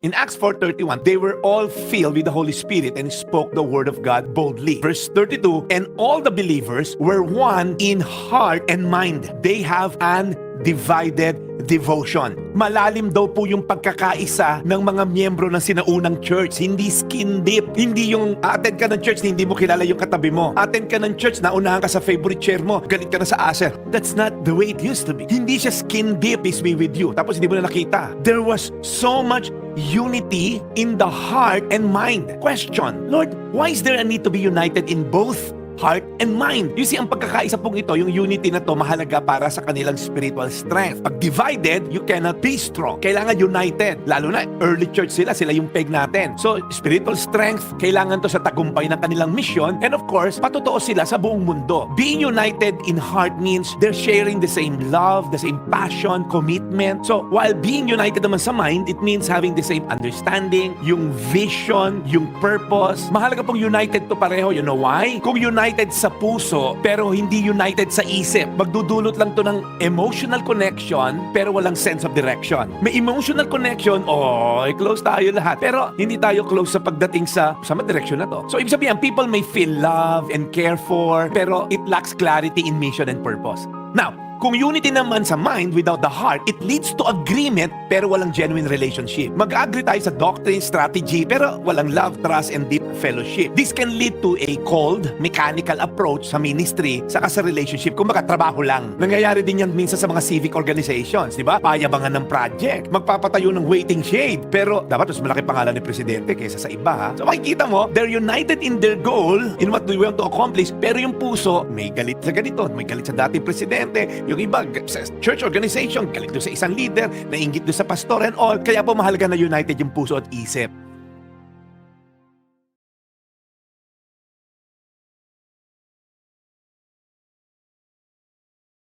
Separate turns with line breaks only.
In Acts 4:31, they were all filled with the Holy Spirit and spoke the word of God boldly. Verse 32, and all the believers were one in heart and mind. They have an divided devotion. Malalim daw po yung pagkakaisa ng mga miyembro ng sinaunang church. Hindi skin deep. Hindi yung attend ka ng church na hindi mo kilala yung katabi mo. Attend ka ng church na unahan ka sa favorite chair mo. Galit ka na sa aser. That's not the way it used to be. Hindi siya skin deep is me with you. Tapos hindi mo na nakita. There was so much unity in the heart and mind. Question, Lord, why is there a need to be united in both heart and mind? You see, ang pagkakaisa pong ito, yung unity na to, mahalaga para sa kanilang spiritual strength. Pag divided, you cannot be strong. Kailangan united. Lalo na, early church sila yung peg natin. So, spiritual strength, kailangan to sa tagumpay ng kanilang mission. And of course, patotoo sila sa buong mundo. Being united in heart means they're sharing the same love, the same passion, commitment. So, while being united naman sa mind, it means having the same understanding, yung vision, yung purpose. Mahalaga pong united to pareho. You know why? Kung united sa puso pero hindi united sa isip, magdudulot lang to ng emotional connection pero walang sense of direction. May emotional connection, close tayo lahat, pero hindi tayo close sa pagdating sa direction na to. So ibig sabihin, people may feel love and care for pero it lacks clarity in mission and purpose. Now, kung unity naman sa mind without the heart, it leads to agreement pero walang genuine relationship. Mag-agree tayo sa doctrine, strategy, pero walang love, trust, and deep fellowship. This can lead to a cold, mechanical approach sa ministry saka sa relationship. Kung trabaho lang. Nangyayari din yan minsan sa mga civic organizations, di ba? Payabangan ng project. Magpapatayo ng waiting shade. Pero dapat mas malaki pangalan ni Presidente kaysa sa iba, ha? So makikita mo, they're united in their goal, in what they want to accomplish, pero yung puso, may galit sa ganito, may galit sa dating Presidente, yung iba, sa church organization, galit doon sa isang leader, nainggit doon sa pastor and all. Kaya po mahalaga na united yung puso at isip.